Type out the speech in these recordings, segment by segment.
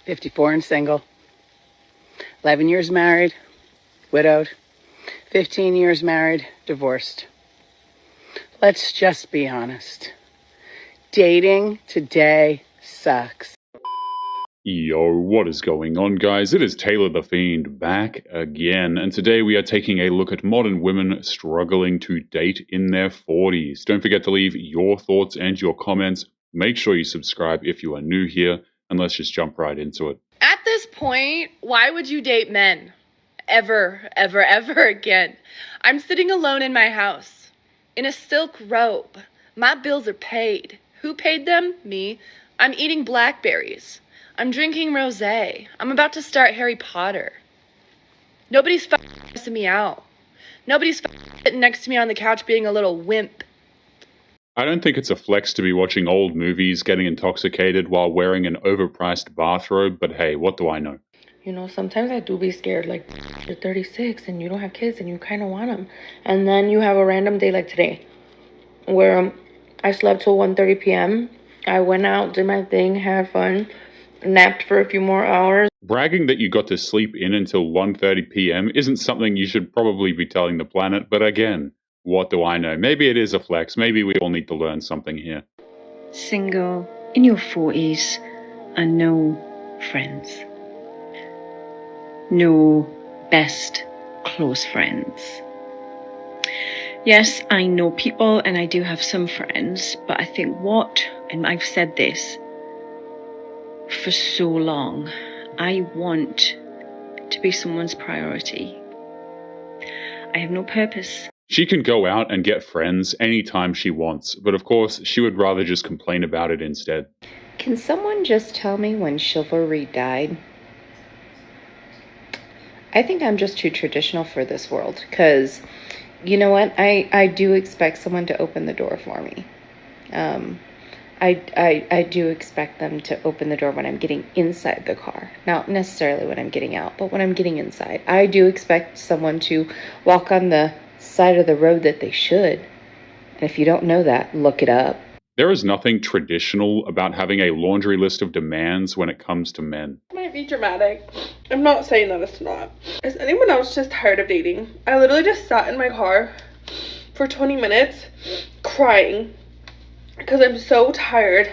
54 and single, 11 years married, widowed, 15 years married, divorced. Let's just be honest. Dating today sucks. Yo, what is going on, guys? It is Taylor the Fiend back again, and today we are taking a look at modern women struggling to date in their 40s. Don't forget to leave your thoughts and your comments. Make sure you subscribe if you are new here, and let's just jump right into it. At this point, why would you date men? Ever again. I'm sitting alone in my house, in a silk robe. My bills are paid. Who paid them? Me. I'm eating blackberries. I'm drinking rosé. I'm about to start Harry Potter. Nobody's stressing me out. Nobody's sitting next to me on the couch being a little wimp. I don't think it's a flex to be watching old movies, getting intoxicated while wearing an overpriced bathrobe, but hey, what do I know? You know, sometimes I do be scared, like, you're 36 and you don't have kids and you kind of want them. And then you have a random day like today where I slept till 1:30 p.m. I went out, did my thing, had fun, napped for a few more hours. Bragging that you got to sleep in until 1:30 p.m. isn't something you should probably be telling the planet, but again, what do I know? Maybe it is a flex. Maybe we all need to learn something here. Single, in your 40s, and no friends. No best close friends. Yes, I know people and I do have some friends, but I think and I've said this for so long, I want to be someone's priority. I have no purpose. She can go out and get friends anytime she wants, but of course, she would rather just complain about it instead. Can someone just tell me when chivalry died? I think I'm just too traditional for this world, because you know what? I do expect someone to open the door for me. I do expect them to open the door when I'm getting inside the car. Not necessarily when I'm getting out, but when I'm getting inside. I do expect someone to walk on the side of the road that they should. And if you don't know that, look it up. There is nothing traditional about having a laundry list of demands when it comes to men. Might be dramatic. I'm not saying that it's not. Is anyone else just tired of dating? I literally just sat in my car for 20 minutes crying because I'm so tired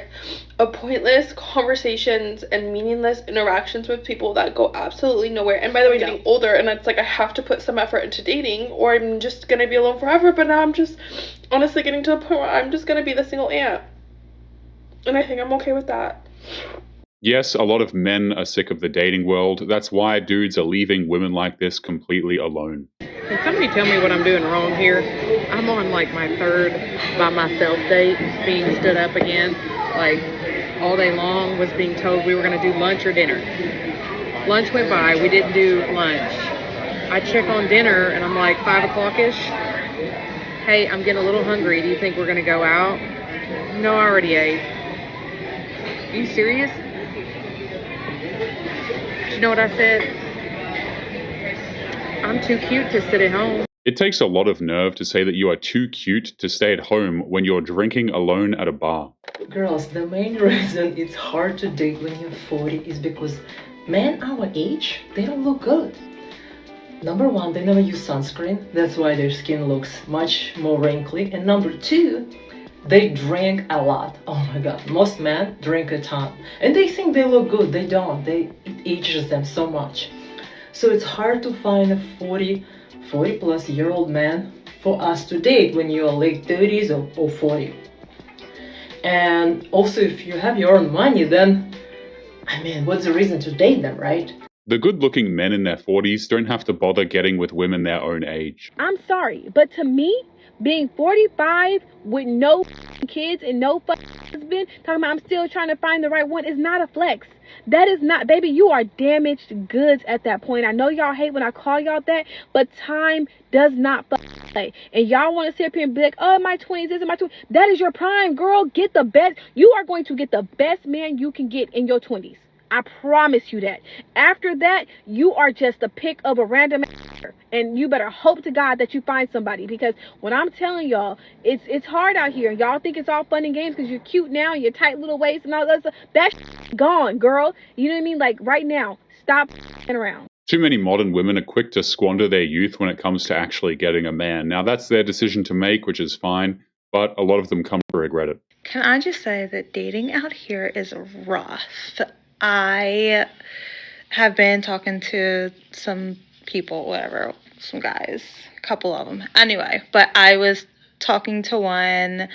of pointless conversations and meaningless interactions with people that go absolutely nowhere. And by the way, getting older, and it's like I have to put some effort into dating or I'm just gonna be alone forever. But now I'm just honestly getting to a point where I'm just gonna be the single aunt, and I think I'm okay with that. Yes, a lot of men are sick of the dating world. That's why dudes are leaving women like this completely alone. Can somebody tell me what I'm doing wrong here? I'm on like my third by myself date, being stood up again. Like all day long was being told we were going to do lunch or dinner. Lunch went by, we didn't do lunch. I check on dinner and I'm like 5 o'clock-ish. Hey, I'm getting a little hungry. Do you think we're going to go out? No, I already ate. Are you serious? You know what I said? I'm too cute to sit at home. It takes a lot of nerve to say that you are too cute to stay at home when you're drinking alone at a bar. Girls, the main reason it's hard to date when you're 40 is because men our age, they don't look good. Number one, they never use sunscreen. That's why their skin looks much more wrinkly. And number two, they drink a lot. Oh my god, most men drink a ton. And they think they look good. They don't. It ages them so much. So it's hard to find a 40 plus year old man for us to date when you're late 30s or 40. And also, if you have your own money, then, I mean, what's the reason to date them, right? The good-looking men in their 40s don't have to bother getting with women their own age. I'm sorry, but to me, being 45 with no kids and no husband, talking about I'm still trying to find the right one, is not a flex. That is not, baby, you are damaged goods at that point. I know y'all hate when I call y'all that, but time does not play. And y'all want to sit up here and be like, oh, in my 20s, this is my 20s. That is your prime, girl. Get the best. You are going to get the best man you can get in your 20s. I promise you that. After that, you are just a pick of a random and you better hope to God that you find somebody, because when I'm telling y'all, it's hard out here. Y'all think it's all fun and games because you're cute now, your tight little waist and all that stuff. That's gone, girl. You know what I mean? Like right now, stop around. Too many modern women are quick to squander their youth when it comes to actually getting a man. Now, that's their decision to make, which is fine, but a lot of them come to regret it. Can I just say that dating out here is rough? I have been talking to some people, whatever, some guys, a couple of them. Anyway, but I was talking to one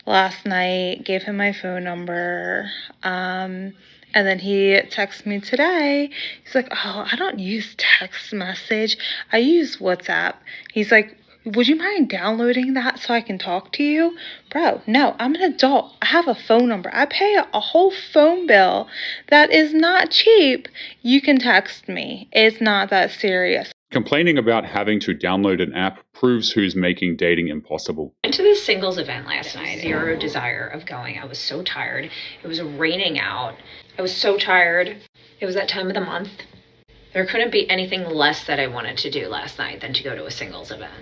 last night, gave him my phone number, and then he texted me today. He's like, oh, I don't use text message. I use WhatsApp. He's like, would you mind downloading that so I can talk to you? Bro, no, I'm an adult. I have a phone number. I pay a whole phone bill that is not cheap. You can text me. It's not that serious. Complaining about having to download an app proves who's making dating impossible. Went to this singles event last night. Zero desire of going. I was so tired. It was raining out. I was so tired. It was that time of the month. There couldn't be anything less that I wanted to do last night than to go to a singles event.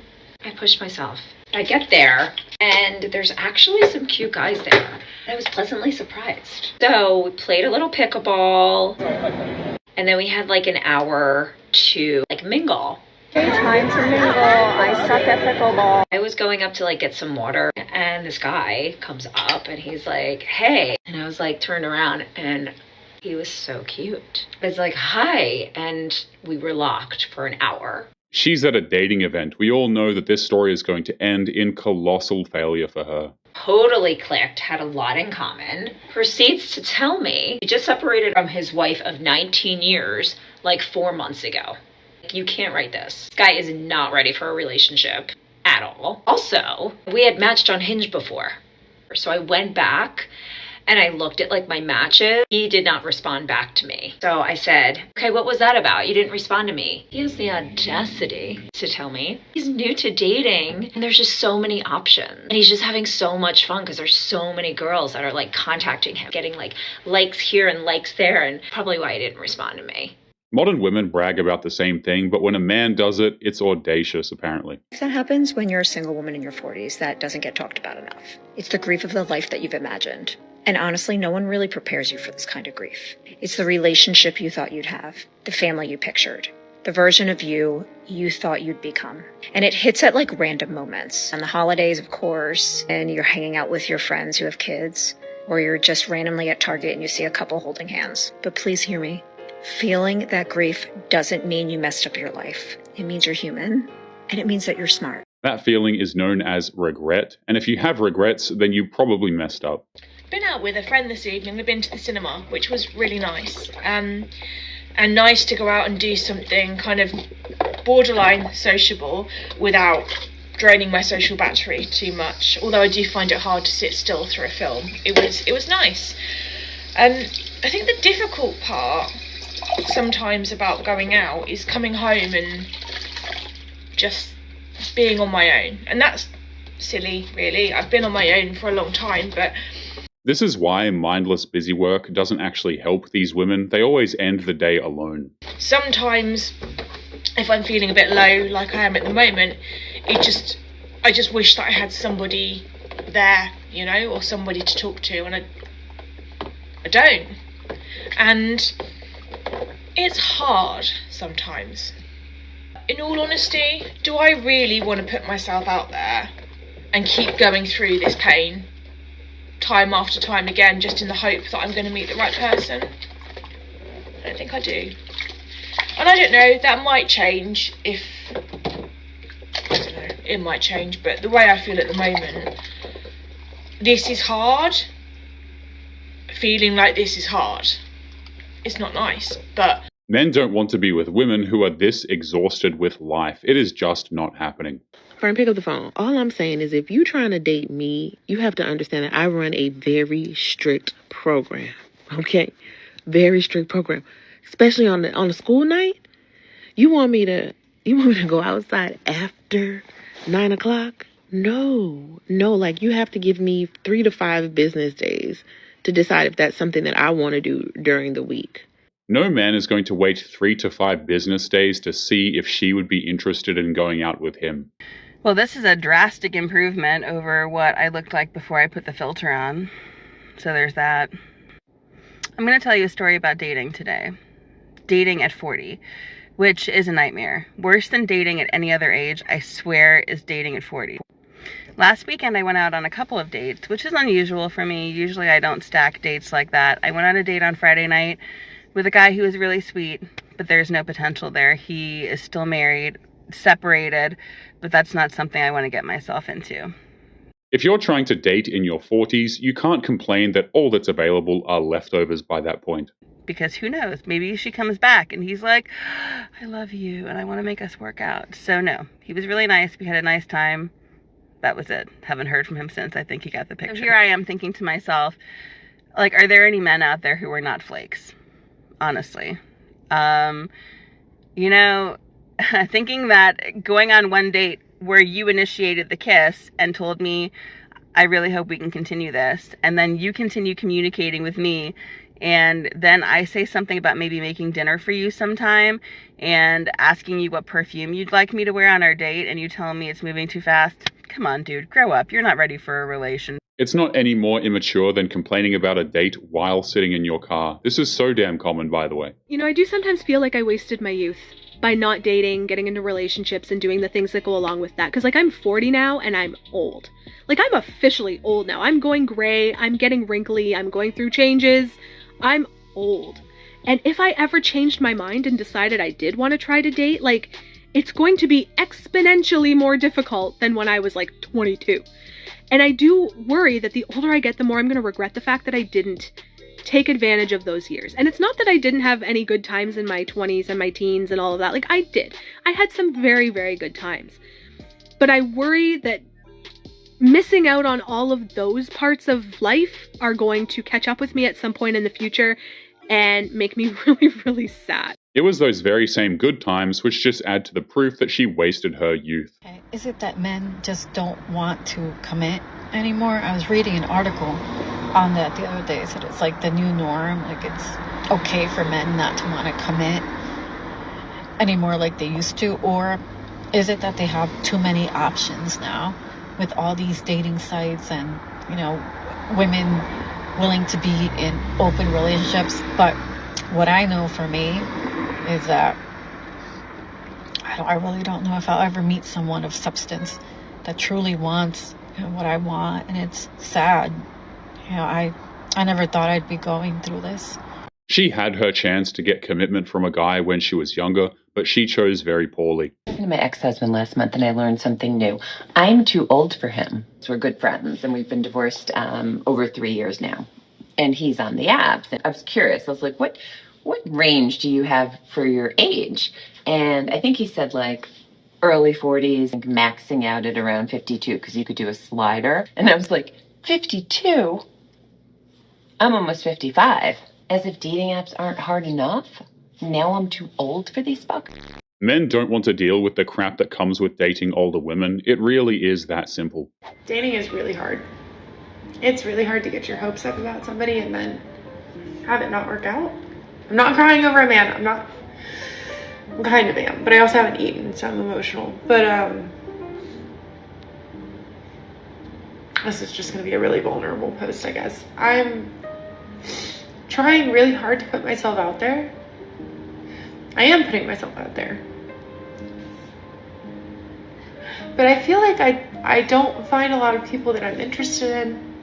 I pushed myself. I get there, and there's actually some cute guys there. I was pleasantly surprised. So we played a little pickleball, and then we had like an hour to like mingle. Okay, time to mingle. I suck at pickleball. I was going up to like get some water, and this guy comes up, and he's like, hey. And I was like, turned around, and he was so cute. I was like, hi, and we were locked for an hour. She's at a dating event. We all know that this story is going to end in colossal failure for her. Totally clicked, had a lot in common. Proceeds to tell me he just separated from his wife of 19 years like 4 months ago. You can't write this. This guy is not ready for a relationship at all. Also, we had matched on Hinge before. So I went back and I looked at like my matches. He did not respond back to me. So I said, okay, what was that about? You didn't respond to me. He has the audacity to tell me he's new to dating and there's just so many options. And he's just having so much fun because there's so many girls that are like contacting him, getting like likes here and likes there, and probably why he didn't respond to me. Modern women brag about the same thing, but when a man does it, it's audacious, apparently. That happens when you're a single woman in your 40s. That doesn't get talked about enough. It's the grief of the life that you've imagined. And honestly, no one really prepares you for this kind of grief. It's the relationship you thought you'd have, the family you pictured, the version of you thought you'd become. And it hits at like random moments. On the holidays, of course, and you're hanging out with your friends who have kids, or you're just randomly at Target and you see a couple holding hands. But please hear me. Feeling that grief doesn't mean you messed up your life. It means you're human, and it means that you're smart. That feeling is known as regret, and if you have regrets, then you probably messed up. Been out with a friend this evening. We've been to the cinema, which was really nice. And nice to go out and do something kind of borderline sociable without draining my social battery too much. Although I do find it hard to sit still through a film. It was nice. I think the difficult part sometimes about going out is coming home and just being on my own. And that's silly, really. I've been on my own for a long time, but this is why mindless busy work doesn't actually help these women. They always end the day alone. Sometimes, if I'm feeling a bit low, like I am at the moment, I just wish that I had somebody there, you know, or somebody to talk to, and I don't. And it's hard sometimes. In all honesty, do I really want to put myself out there and keep going through this pain time after time again, just in the hope that I'm going to meet the right person? I don't think I do. And I don't know, that might change if, I don't know, it might change, but the way I feel at the moment, this is hard. Feeling like this is hard. It's not nice, but men don't want to be with women who are this exhausted with life. It is just not happening. Friend, pick up the phone. All I'm saying is if you're trying to date me, you have to understand that I run a very strict program. Okay? Very strict program. Especially on a school night. You want me to go outside after 9 o'clock? No, like you have to give me 3 to 5 business days to decide if that's something that I want to do during the week. No man is going to wait 3 to 5 business days to see if she would be interested in going out with him. Well, this is a drastic improvement over what I looked like before I put the filter on. So there's that. I'm going to tell you a story about dating today. Dating at 40, which is a nightmare. Worse than dating at any other age, I swear, is dating at 40. Last weekend, I went out on a couple of dates, which is unusual for me. Usually I don't stack dates like that. I went on a date on Friday night with a guy who was really sweet, but there's no potential there. He is still married, separated, but that's not something I want to get myself into. If you're trying to date in your 40s, you can't complain that all that's available are leftovers by that point. Because who knows, maybe she comes back and he's like, I love you and I want to make us work out. So no, he was really nice. We had a nice time. That was it. Haven't heard from him since. I think he got the picture. So here I am thinking to myself, like, are there any men out there who are not flakes? Honestly. You know, thinking that going on one date where you initiated the kiss and told me, I really hope we can continue this, and then you continue communicating with me, and then I say something about maybe making dinner for you sometime and asking you what perfume you'd like me to wear on our date, and you tell me it's moving too fast. Come on, dude, grow up. You're not ready for a relation. It's not any more immature than complaining about a date while sitting in your car. This is so damn common, by the way. You know, I do sometimes feel like I wasted my youth by not dating, getting into relationships, and doing the things that go along with that. Because, like, I'm 40 now, and I'm old. Like, I'm officially old now. I'm going gray, I'm getting wrinkly, I'm going through changes. I'm old. And if I ever changed my mind and decided I did want to try to date, like, it's going to be exponentially more difficult than when I was, like, 22. And I do worry that the older I get, the more I'm going to regret the fact that I didn't take advantage of those years. And it's not that I didn't have any good times in my 20s and my teens and all of that. Like, I did. I had some very, very good times. But I worry that missing out on all of those parts of life are going to catch up with me at some point in the future and make me really, really sad. It was those very same good times which just add to the proof that she wasted her youth. Is it that men just don't want to commit anymore? I was reading an article on that the other day. Said it's like the new norm. Like, it's okay for men not to want to commit anymore like they used to. Or is it that they have too many options now with all these dating sites and, you know, women willing to be in open relationships? But what I know for me is that I really don't know if I'll ever meet someone of substance that truly wants, you know, what I want. And it's sad. You know, I never thought I'd be going through this. She had her chance to get commitment from a guy when she was younger, but she chose very poorly. I was talking to my ex-husband last month and I learned something new. I'm too old for him. So we're good friends and we've been divorced over 3 years now. And he's on the apps. And I was curious. I was like, what range do you have for your age? And I think he said like early 40s, maxing out at around 52 because you could do a slider. And I was like, 52? I'm almost 55. As if dating apps aren't hard enough. Now I'm too old for these fuckers. Men don't want to deal with the crap that comes with dating older women. It really is that simple. Dating is really hard. It's really hard to get your hopes up about somebody and then have it not work out. I'm not crying over a man. I'm kind of am, but I also haven't eaten, so I'm emotional. But this is just going to be a really vulnerable post, I guess. I'm trying really hard to put myself out there. I am putting myself out there. But I feel like I don't find a lot of people that I'm interested in.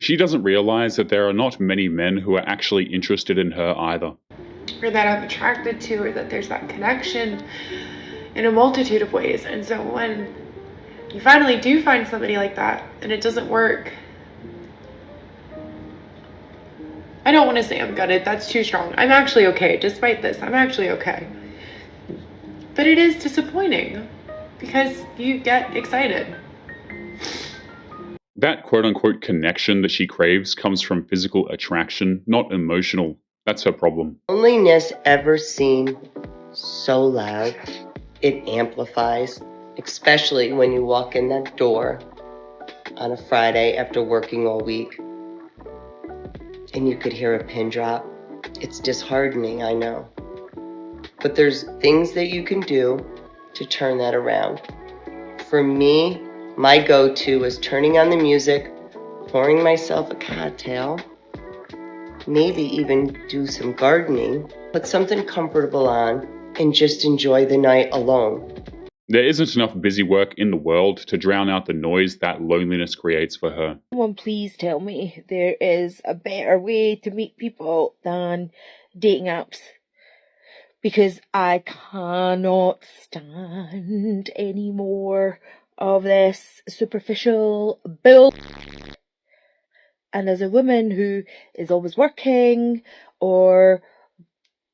She doesn't realize that there are not many men who are actually interested in her either. Or that I'm attracted to, or that there's that connection in a multitude of ways. And so when you finally do find somebody like that and it doesn't work, I don't want to say I'm gutted. That's too strong. I'm actually okay. Despite this, I'm actually okay. But it is disappointing because you get excited. That quote-unquote connection that she craves comes from physical attraction, not emotional. That's her problem. Loneliness ever seemed so loud. It amplifies, especially when you walk in that door on a Friday after working all week and you could hear a pin drop It's disheartening, I know. But there's things that you can do to turn that around. For me, my go-to is turning on the music, pouring myself a cocktail, maybe even do some gardening, put something comfortable on, and just enjoy the night alone. There isn't enough busy work in the world to drown out the noise that loneliness creates for her. Someone please tell me there is a better way to meet people than dating apps. Because I cannot stand any more of this superficial bull. And as a woman who is always working or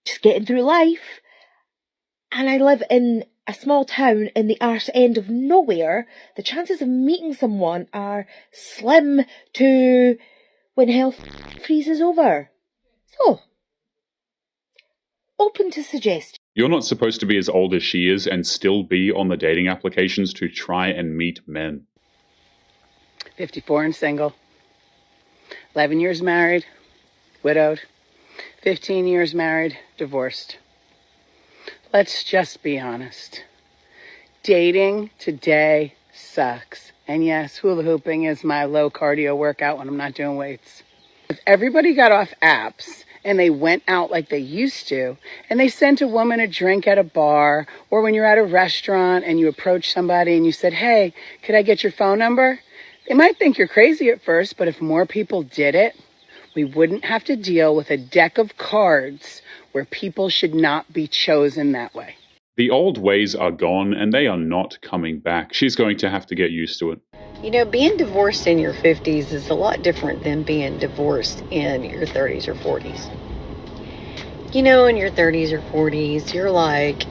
just getting through life, and I live in a small town in the arse end of nowhere, the chances of meeting someone are slim to when hell freezes over. So, open to suggestions. You're not supposed to be as old as she is and still be on the dating applications to try and meet men. 54 and single. 11 years married, widowed. 15 years married, divorced. Let's just be honest. Dating today sucks. And yes, hula hooping is my low cardio workout when I'm not doing weights. If everybody got off apps and they went out like they used to, and they sent a woman a drink at a bar, or when you're at a restaurant and you approach somebody and you said, hey, could I get your phone number? They might think you're crazy at first, but if more people did it, we wouldn't have to deal with a deck of cards where people should not be chosen that way. The old ways are gone and they are not coming back. She's going to have to get used to it. You know, being divorced in your 50s is a lot different than being divorced in your 30s or 40s. You know, in your 30s or 40s, you're like,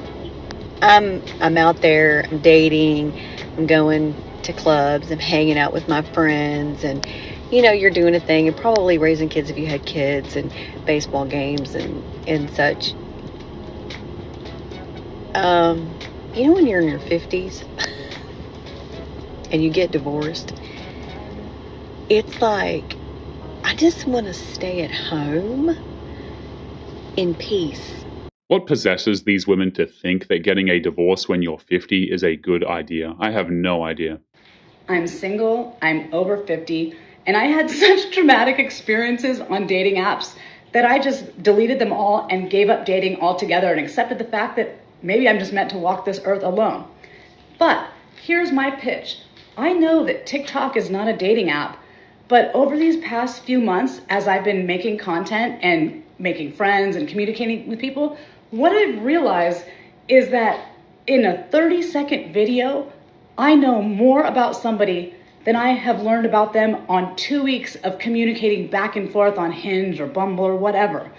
I'm out there, I'm dating, I'm going to clubs, I'm hanging out with my friends, and you know, you're doing a thing and probably raising kids if you had kids, and baseball games and such. You know, when you're in your 50s and you get divorced, it's like, I just want to stay at home in peace. What possesses these women to think that getting a divorce when you're 50 is a good idea? I have no idea. I'm single, I'm over 50, and I had such traumatic experiences on dating apps that I just deleted them all and gave up dating altogether and accepted the fact that maybe I'm just meant to walk this earth alone. But here's my pitch. I know that TikTok is not a dating app, but over these past few months, as I've been making content and making friends and communicating with people, what I've realized is that in a 30-second video, I know more about somebody than I have learned about them on 2 weeks of communicating back and forth on Hinge or Bumble or whatever.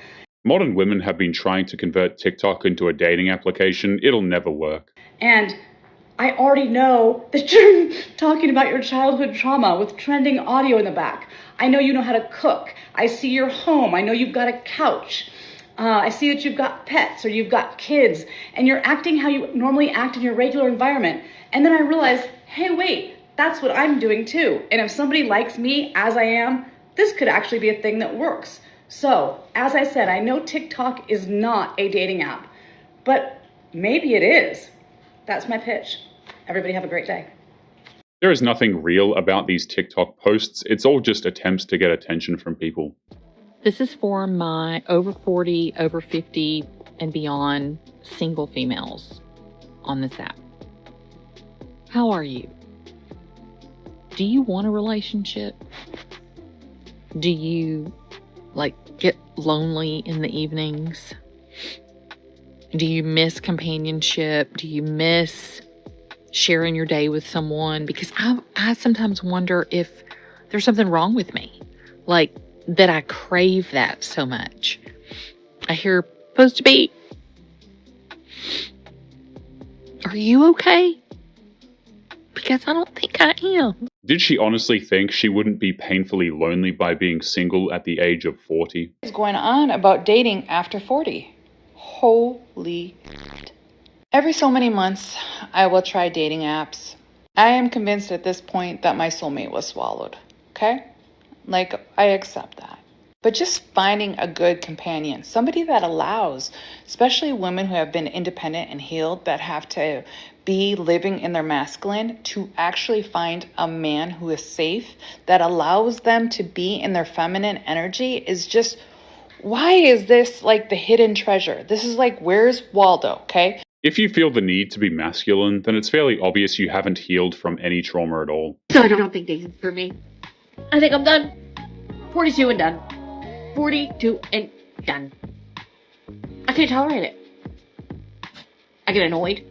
Modern women have been trying to convert TikTok into a dating application. It'll never work. And I already know that you're talking about your childhood trauma with trending audio in the back. I know you know how to cook. I see your home. I know you've got a couch. I see that you've got pets or you've got kids, and you're acting how you normally act in your regular environment. And then I realize, hey, wait, that's what I'm doing too. And if somebody likes me as I am, this could actually be a thing that works. So, as I said, I know TikTok is not a dating app, but maybe it is. That's my pitch. Everybody have a great day. There is nothing real about these TikTok posts. It's all just attempts to get attention from people. This is for my over 40, over 50, and beyond single females on this app. How are you? Do you want a relationship? Do you, get lonely in the evenings? Do you miss companionship? Do you miss sharing your day with someone? Because I sometimes wonder if there's something wrong with me. That I crave that so much. I hear supposed to be. Are you okay? Because I don't think I am. Did she honestly think she wouldn't be painfully lonely by being single at the age of 40? What's going on about dating after 40? Holy shit. Every so many months, I will try dating apps. I am convinced at this point that my soulmate was swallowed. Okay? I accept that. But just finding a good companion, somebody that allows, especially women who have been independent and healed, that have to be living in their masculine, to actually find a man who is safe, that allows them to be in their feminine energy, is just, why is this like the hidden treasure? This is like, where's Waldo, okay? If you feel the need to be masculine, then it's fairly obvious you haven't healed from any trauma at all. So I don't think dating's for me. I think I'm done. 42 and done. 42 and done. I can't tolerate it. I get annoyed.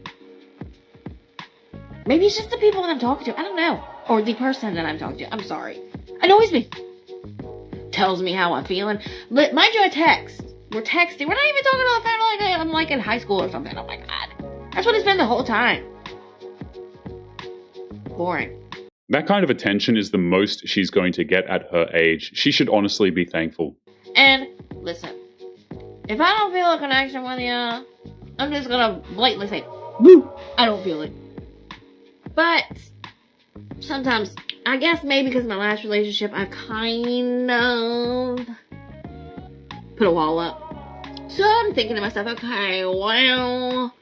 Maybe it's just the people that I'm talking to. I don't know. Or the person that I'm talking to. I'm sorry. Annoys me. Tells me how I'm feeling. Mind you, I text. We're texting. We're not even talking on the phone like I'm like in high school or something. Oh my god. That's what it's been the whole time. Boring. That kind of attention is the most she's going to get at her age. She should honestly be thankful. And listen, if I don't feel a connection with you, I'm just gonna blatantly say, woo, I don't feel it. But sometimes, I guess maybe because of my last relationship, I kind of put a wall up. So I'm thinking to myself, okay, well,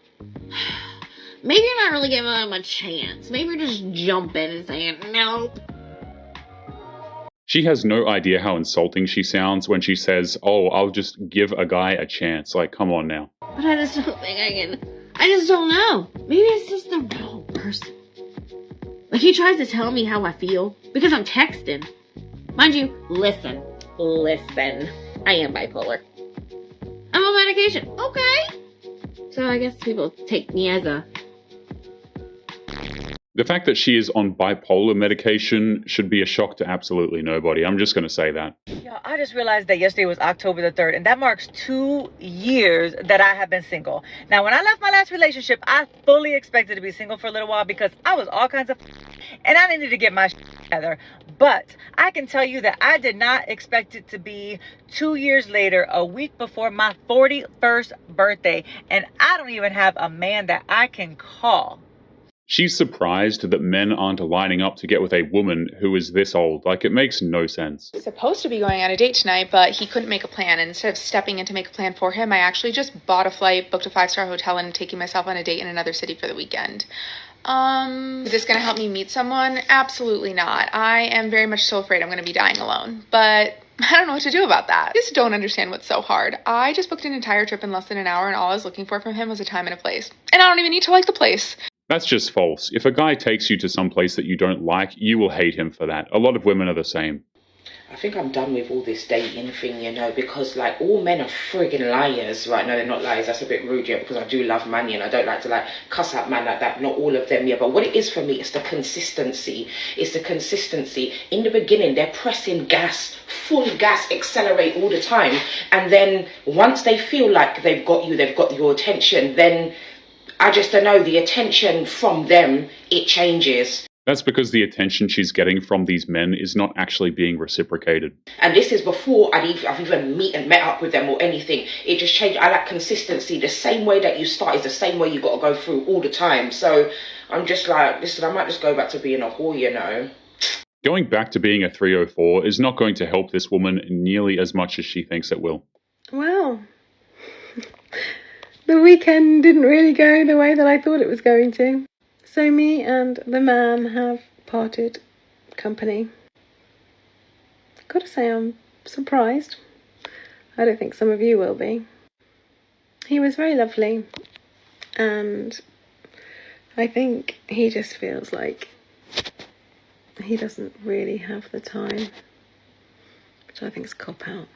maybe you're not really giving them a chance. Maybe you're just jumping and saying, nope. She has no idea how insulting she sounds when she says, oh, I'll just give a guy a chance. Like, come on now. But I just don't think I can. I just don't know. Maybe it's just the wrong person. Like, he tries to tell me how I feel because I'm texting. Mind you, listen. I am bipolar. I'm on medication. Okay. So I guess people take me as a... The fact that she is on bipolar medication should be a shock to absolutely nobody. I'm just going to say that. Yeah, I just realized that yesterday was October the 3rd, and that marks 2 years that I have been single. Now, when I left my last relationship, I fully expected to be single for a little while because I was all kinds of and I needed to get my together. But I can tell you that I did not expect it to be 2 years later, a week before my 41st birthday, and I don't even have a man that I can call. She's surprised that men aren't lining up to get with a woman who is this old. Like, it makes no sense. Supposed to be going on a date tonight, but he couldn't make a plan. And instead of stepping in to make a plan for him, I actually just bought a flight, booked a 5-star hotel, and taking myself on a date in another city for the weekend. Is this going to help me meet someone? Absolutely not. I am very much so afraid I'm going to be dying alone. But I don't know what to do about that. I just don't understand what's so hard. I just booked an entire trip in less than an hour, and all I was looking for from him was a time and a place. And I don't even need to like the place. That's just false. If a guy takes you to some place that you don't like, you will hate him for that. A lot of women are the same. I think I'm done with all this dating thing, you know, because, like, all men are friggin' liars. Right, no, they're not liars. That's a bit rude, yeah, because I do love money and I don't like to, like, cuss out man like that. Not all of them, yeah. But what it is for me, it's the consistency. It's the consistency. In the beginning, they're pressing gas, full gas, accelerate all the time. And then once they feel like they've got you, they've got your attention, then I just don't know, the attention from them, it changes. That's because the attention she's getting from these men is not actually being reciprocated. And this is before I've even met up with them or anything. It just changed. I like consistency. The same way that you start is the same way you got to go through all the time. So I'm just like, listen, I might just go back to being a whore, you know. Going back to being a 304 is not going to help this woman nearly as much as she thinks it will. Well, the weekend didn't really go the way that I thought it was going to. So me and the man have parted company. Gotta say, I'm surprised. I don't think some of you will be. He was very lovely, and I think he just feels like he doesn't really have the time, which I think is a cop-out.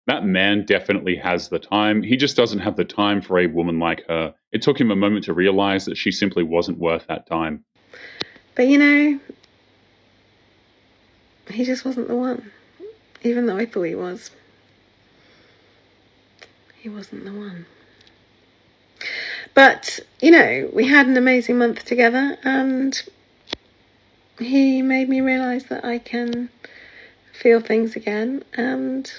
That man definitely has the time. He just doesn't have the time for a woman like her. It took him a moment to realize that she simply wasn't worth that time. But you know, he just wasn't the one. Even though I thought he was. He wasn't the one. But, you know, we had an amazing month together, and he made me realise that I can feel things again, and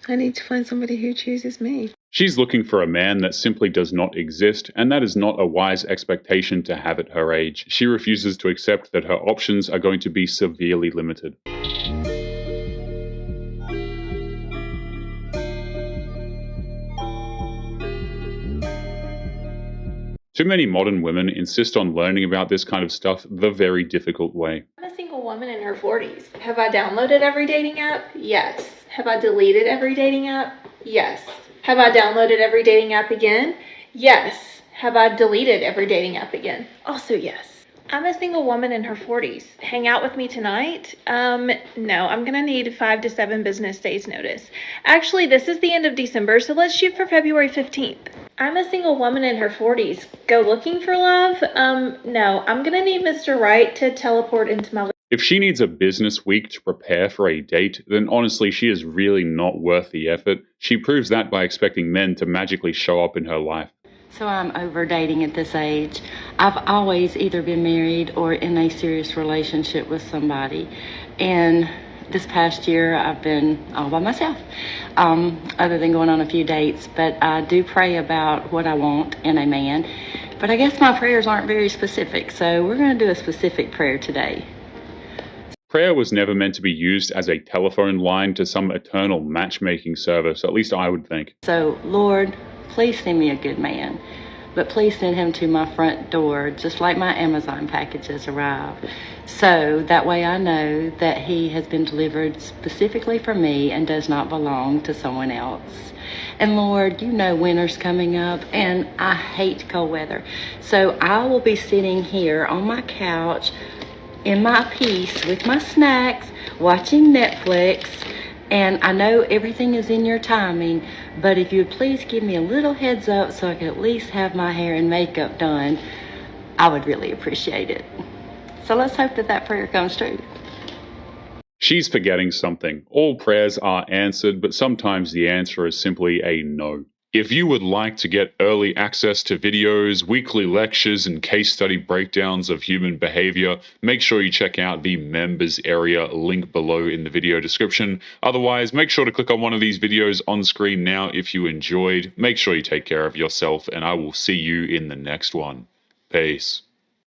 I need to find somebody who chooses me. She's looking for a man that simply does not exist, and that is not a wise expectation to have at her age. She refuses to accept that her options are going to be severely limited. Too many modern women insist on learning about this kind of stuff the very difficult way. I'm a single woman in her 40s. Have I downloaded every dating app? Yes. Have I deleted every dating app? Yes. Have I downloaded every dating app again? Yes. Have I deleted every dating app again? Also yes. I'm a single woman in her 40s. Hang out with me tonight? No, I'm gonna need 5 to 7 business days notice. Actually, this is the end of December, so let's shoot for February 15th. I'm a single woman in her 40s. Go looking for love? No, I'm gonna need Mr. Right to teleport into my. If she needs a business week to prepare for a date, then honestly, she is really not worth the effort. She proves that by expecting men to magically show up in her life. So I'm over dating at this age. I've always either been married or in a serious relationship with somebody. And this past year, I've been all by myself, other than going on a few dates. But I do pray about what I want in a man. But I guess my prayers aren't very specific, so we're going to do a specific prayer today. Prayer was never meant to be used as a telephone line to some eternal matchmaking service, at least I would think. So, Lord, please send me a good man, but please send him to my front door, just like my Amazon packages arrive. So that way I know that he has been delivered specifically for me and does not belong to someone else. And Lord, you know winter's coming up and I hate cold weather. So I will be sitting here on my couch in my peace with my snacks, watching Netflix. And I know everything is in your timing, but if you would please give me a little heads up so I could at least have my hair and makeup done, I would really appreciate it. So let's hope that that prayer comes true. She's forgetting something. All prayers are answered, but sometimes the answer is simply a no. If you would like to get early access to videos, weekly lectures, and case study breakdowns of human behavior, make sure you check out the members area link below in the video description. Otherwise, make sure to click on one of these videos on screen now if you enjoyed. Make sure you take care of yourself, and I will see you in the next one. Peace.